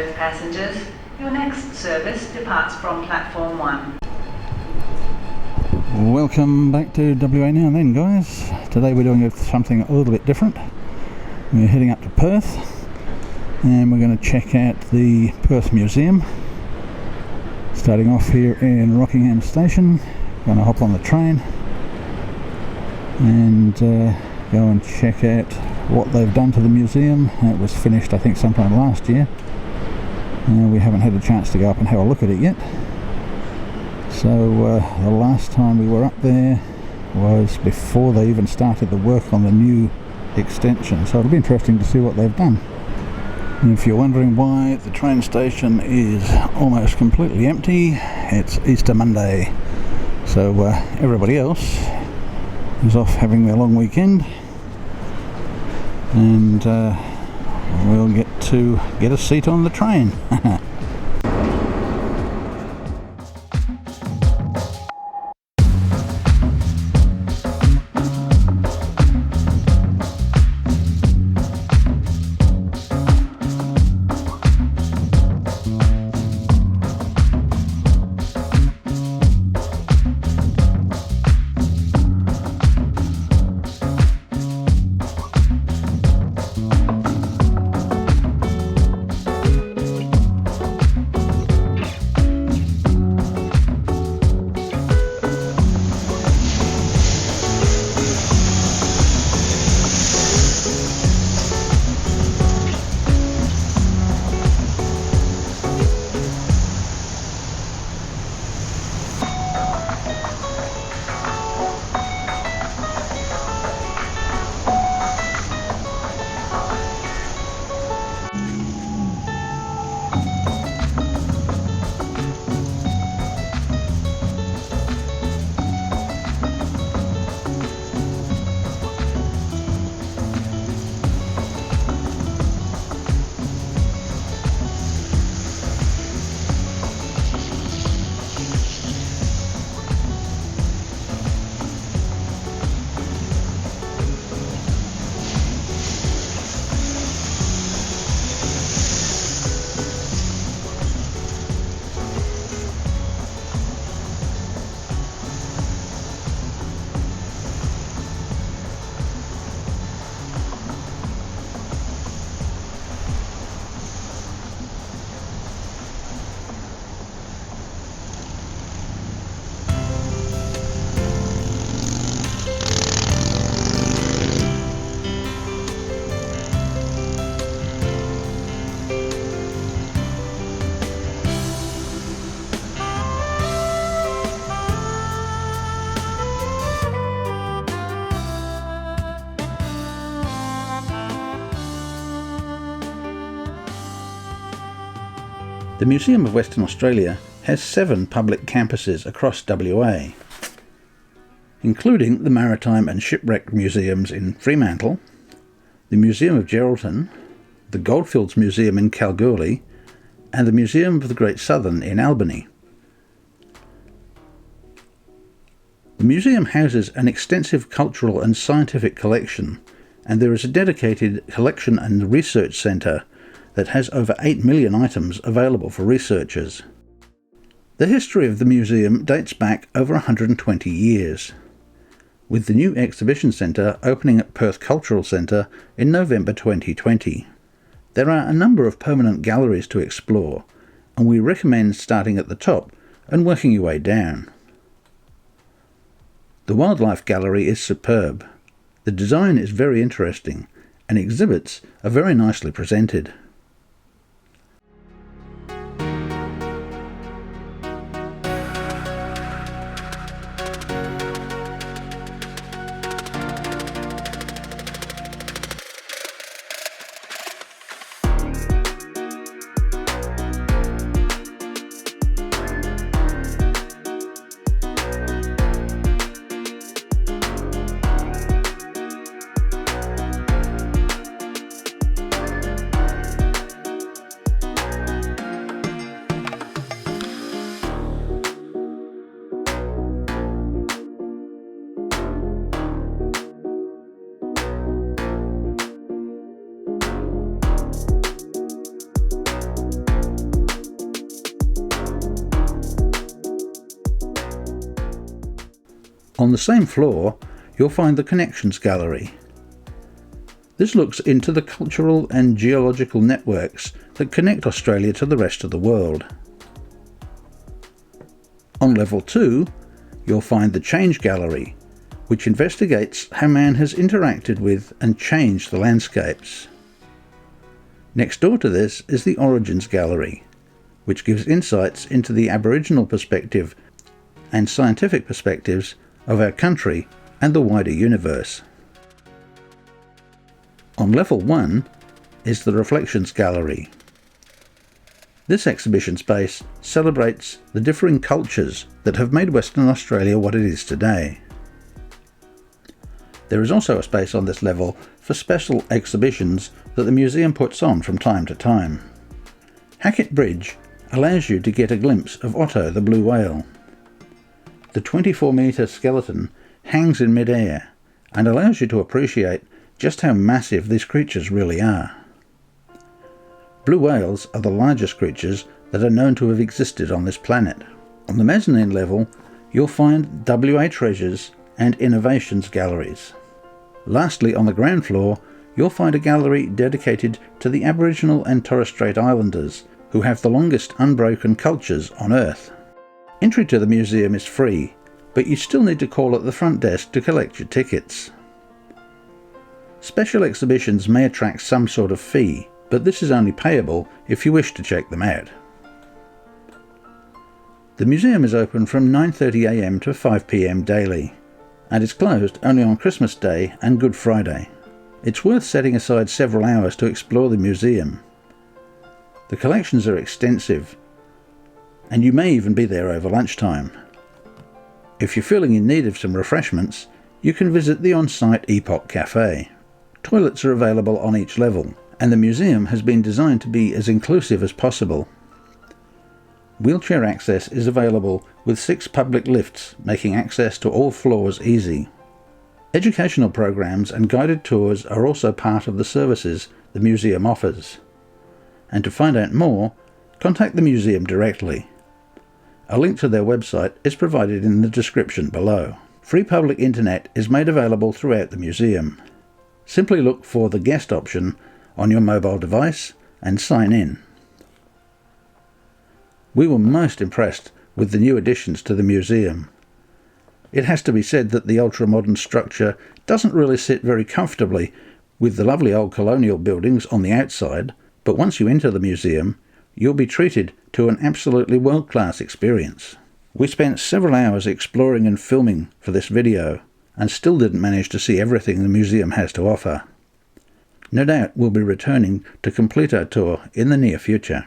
Perth passengers. Your next service departs from platform 1. Welcome back to WA Now and Then, guys. Today we're doing something a little bit different. We're heading up to Perth and we're going to check out the Perth Museum. Starting off here in Rockingham Station, going to hop on the train and go and check out what they've done to the museum. It was finished, I think, sometime last year. We haven't had a chance to go up and have a look at it yet. So the last time we were up there was before they even started the work on the new extension, so it'll be interesting to see what they've done. And if you're wondering why the train station is almost completely empty, it's Easter Monday, so everybody else is off having their long weekend, and we'll get to get a seat on the train. The Museum of Western Australia has 7 public campuses across WA, including the Maritime and Shipwreck Museums in Fremantle, the Museum of Geraldton, the Goldfields Museum in Kalgoorlie, and the Museum of the Great Southern in Albany. The museum houses an extensive cultural and scientific collection, and there is a dedicated collection and research centre that has over 8 million items available for researchers. The history of the museum dates back over 120 years, with the new exhibition centre opening at Perth Cultural Centre in November 2020. There are a number of permanent galleries to explore, and we recommend starting at the top and working your way down. The Wildlife Gallery is superb. The design is very interesting, and exhibits are very nicely presented. On the same floor, you'll find the Connections Gallery. This looks into the cultural and geological networks that connect Australia to the rest of the world. On level 2, you'll find the Change Gallery, which investigates how man has interacted with and changed the landscapes. Next door to this is the Origins Gallery, which gives insights into the Aboriginal perspective and scientific perspectives of our country and the wider universe. On level 1 is the Reflections Gallery. This exhibition space celebrates the differing cultures that have made Western Australia what it is today. There is also a space on this level for special exhibitions that the museum puts on from time to time. Hackett Bridge allows you to get a glimpse of Otto the blue whale. The 24-metre skeleton hangs in mid-air and allows you to appreciate just how massive these creatures really are. Blue whales are the largest creatures that are known to have existed on this planet. On the mezzanine level, you'll find WA Treasures and Innovations galleries. Lastly, on the ground floor, you'll find a gallery dedicated to the Aboriginal and Torres Strait Islanders, who have the longest unbroken cultures on Earth. Entry to the museum is free, but you still need to call at the front desk to collect your tickets. Special exhibitions may attract some sort of fee, but this is only payable if you wish to check them out. The museum is open from 9:30 a.m. to 5 p.m. daily, and is closed only on Christmas Day and Good Friday. It's worth setting aside several hours to explore the museum. The collections are extensive, and you may even be there over lunchtime. If you're feeling in need of some refreshments, you can visit the on-site Epoch Cafe. Toilets are available on each level, and the museum has been designed to be as inclusive as possible. Wheelchair access is available with 6 public lifts, making access to all floors easy. Educational programs and guided tours are also part of the services the museum offers. And to find out more, contact the museum directly. A link to their website is provided in the description below. Free public internet is made available throughout the museum. Simply look for the guest option on your mobile device and sign in. We were most impressed with the new additions to the museum. It has to be said that the ultra-modern structure doesn't really sit very comfortably with the lovely old colonial buildings on the outside, but once you enter the museum, you'll be treated to an absolutely world-class experience. We spent several hours exploring and filming for this video, and still didn't manage to see everything the museum has to offer. No doubt we'll be returning to complete our tour in the near future.